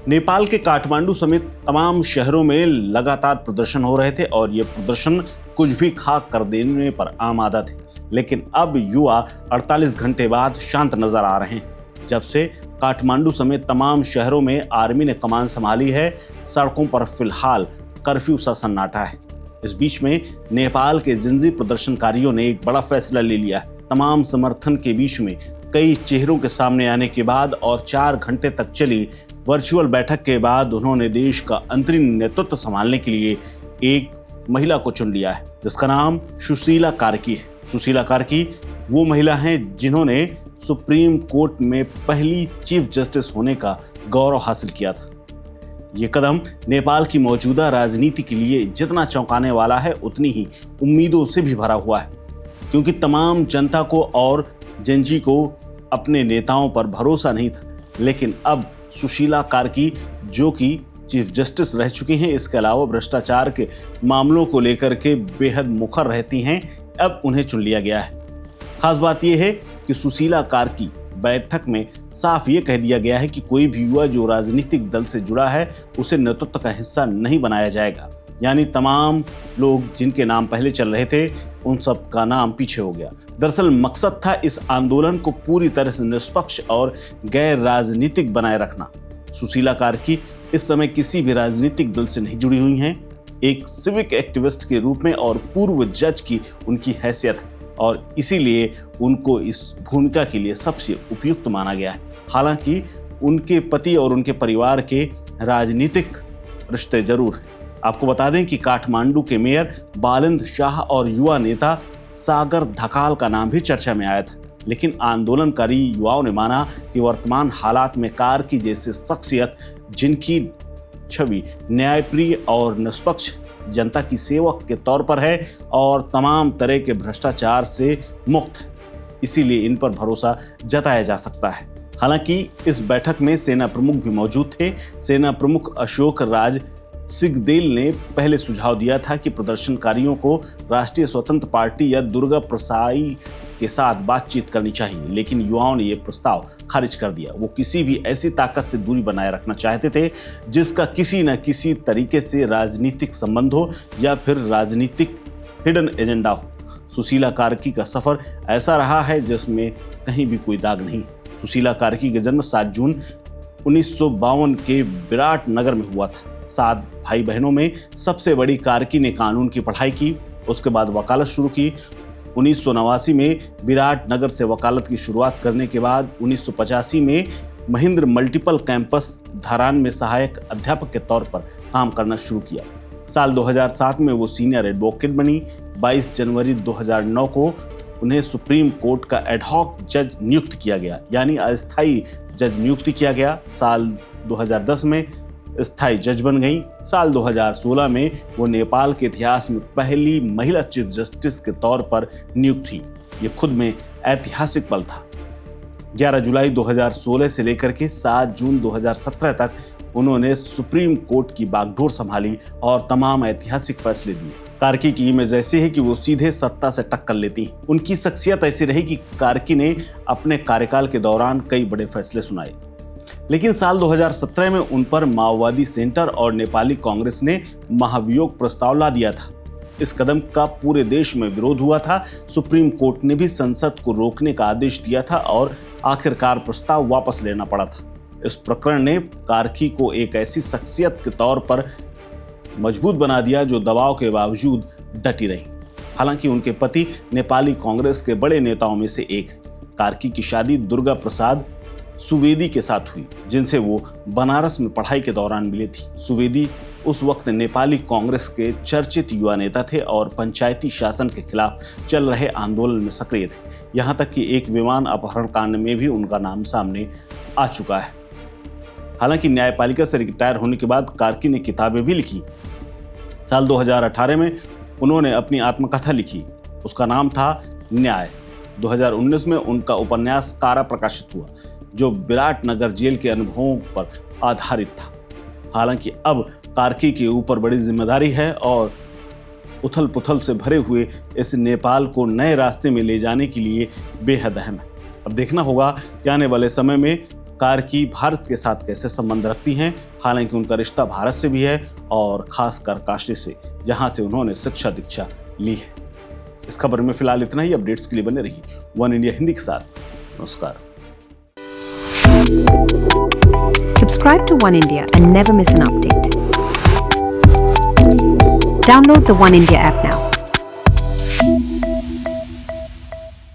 नेपाल के काठमांडू समेत तमाम शहरों में लगातार प्रदर्शन हो रहे थे और ये प्रदर्शन कुछ भी खाक कर देने पर आमादा थे। लेकिन अब युवा 48 घंटे बाद शांत नजर आ रहे हैं। जब से काठमांडू समेत तमाम शहरों में आर्मी ने कमान संभाली है, सड़कों पर फिलहाल कर्फ्यू सा सन्नाटा है। इस बीच में नेपाल के जिंजी प्रदर्शनकारियों ने एक बड़ा फैसला ले लिया है। तमाम समर्थन के बीच में कई चेहरों के सामने आने के बाद और 4 घंटे तक चली वर्चुअल बैठक के बाद उन्होंने देश का अंतरिम नेतृत्व संभालने के लिए एक महिला को चुन लिया है, जिसका नाम सुशीला कार्की है। सुशीला कार्की वो महिला हैं जिन्होंने सुप्रीम कोर्ट में पहली चीफ जस्टिस होने का गौरव हासिल किया था। ये कदम नेपाल की मौजूदा राजनीति के लिए जितना चौंकाने वाला है, उतनी ही उम्मीदों से भी भरा हुआ है, क्योंकि तमाम जनता को और जेनजी को अपने नेताओं पर भरोसा नहीं था। लेकिन अब सुशीला कार्की, जो कि चीफ जस्टिस रह चुकी हैं, इसके अलावा भ्रष्टाचार के मामलों को लेकर के बेहद मुखर रहती हैं, अब उन्हें चुन लिया गया है। खास बात यह है कि सुशीला कार्की बैठक में साफ ये कह दिया गया है कि कोई भी युवा जो राजनीतिक दल से जुड़ा है उसे नेतृत्व का हिस्सा नहीं बनाया जाएगा। यानी तमाम लोग जिनके नाम पहले चल रहे थे, उन सब का नाम पीछे हो गया। दरअसल मकसद था इस आंदोलन को पूरी तरह से निष्पक्ष और गैर राजनीतिक बनाए रखना। सुशीला कार्की इस समय किसी भी राजनीतिक दल से नहीं जुड़ी हुई हैं। एक सिविक एक्टिविस्ट के रूप में और पूर्व जज की उनकी हैसियत है और इसीलिए उनको इस भूमिका के लिए सबसे उपयुक्त माना गया है। हालांकि उनके पति और उनके परिवार के राजनीतिक रिश्ते जरूर हैं। आपको बता दें कि काठमांडू के मेयर बालिंद शाह और युवा नेता सागर धकाल का नाम भी चर्चा में आया था, लेकिन आंदोलनकारी युवाओं ने माना कि वर्तमान हालात में कार्की जैसे शख्सियत, जिनकी छवि न्यायप्रिय और निष्पक्ष जनता की सेवक के तौर पर है और तमाम तरह के भ्रष्टाचार से मुक्त है, इसीलिए इन पर भरोसा जताया जा सकता है। हालांकि इस बैठक में सेना प्रमुख भी मौजूद थे। सेना प्रमुख अशोक राज सिंहदेल ने पहले सुझाव दिया था कि प्रदर्शनकारियों को राष्ट्रीय स्वतंत्र पार्टी या दुर्गा प्रसाई के साथ बातचीत करनी चाहिए, लेकिन युवाओं ने यह प्रस्ताव खारिज कर दिया। वो किसी भी ऐसी ताकत से दूरी बनाए रखना चाहते थे जिसका किसी न किसी तरीके से राजनीतिक संबंध हो या फिर राजनीतिक हिडन एजेंडा हो। सुशीला कार्की का सफर ऐसा रहा है जिसमें कहीं भी कोई दाग नहीं। सुशीला कार्की का जन्म 7 जून 1952 के विराट नगर में हुआ था। 7 भाई बहनों में सबसे बड़ी कार्की ने कानून की पढ़ाई की, उसके बाद वकालत शुरू की। 1989 में विराट नगर से वकालत की शुरुआत करने के बाद 1985 में महिंद्र मल्टीपल कैंपस धरान में सहायक अध्यापक के तौर पर काम करना शुरू किया। साल 2007 में वो सीनियर एडवोकेट बनी। 22 जनवरी 2009 को उन्हें सुप्रीम कोर्ट का एडहॉक जज नियुक्त किया गया, यानी अस्थायी जज नियुक्त किया गया। साल 2010 में स्थायी जज बन गई। साल 2016 में वो नेपाल के इतिहास में पहली महिला चीफ जस्टिस के तौर पर नियुक्त हुई। ये खुद में ऐतिहासिक पल था। 11 जुलाई 2016 से लेकर के 7 जून 2017 तक उन्होंने सुप्रीम कोर्ट की बागडोर संभाली और तमाम ऐतिहासिक फैसले दिए। कार्की की इमेज ऐसी है कि वो सीधे सत्ता से टक्कर लेती। उनकी शख्सियत ऐसी रही कि कार्की ने अपने कार्यकाल के दौरान कई बड़े फैसले सुनाए, लेकिन साल 2017 में उन पर माओवादी सेंटर और नेपाली कांग्रेस ने महाभियोग प्रस्ताव ला दिया था। इस कदम का पूरे देश में विरोध हुआ था। सुप्रीम कोर्ट ने भी संसद को रोकने का आदेश दिया था और आखिरकार प्रस्ताव वापस लेना पड़ा था। इस प्रकरण ने कार्की को एक ऐसी शख्सियत के तौर पर मजबूत बना दिया जो दबाव के बावजूद डटी रही। हालांकि उनके पति नेपाली कांग्रेस के बड़े नेताओं में से एक है। कार्की की शादी दुर्गा प्रसाद सुवेदी के साथ हुई, जिनसे वो बनारस में पढ़ाई के दौरान मिली थी। सुवेदी उस वक्त नेपाली कांग्रेस के चर्चित युवा नेता थे और पंचायती शासन के खिलाफ चल रहे आंदोलन में सक्रिय थे। यहाँ तक कि एक विमान अपहरण कांड में भी उनका नाम सामने आ चुका है। हालांकि न्यायपालिका से रिटायर होने के बाद कार्की ने किताबें भी लिखी। साल 2018 में उन्होंने अपनी आत्मकथा लिखी, उसका नाम था न्याय। 2019 में उनका उपन्यास कारा प्रकाशित हुआ, जो विराट नगर जेल के अनुभवों पर आधारित था। हालांकि अब कार्की के ऊपर बड़ी जिम्मेदारी है और उथल पुथल से भरे हुए इस नेपाल को नए रास्ते में ले जाने के लिए बेहद अहम है। अब देखना होगा कि आने वाले समय में कार की भारत के साथ कैसे संबंध रखती हैं। हालांकि उनका रिश्ता भारत से भी है और खासकर काशी से, जहां से उन्होंने शिक्षा दीक्षा ली है। इस खबर में फिलहाल इतना ही। अपडेट्स के लिए बने रहिए वन इंडिया हिंदी के साथ। नमस्कार। Subscribe to One India and never miss an update. Download the One India app now.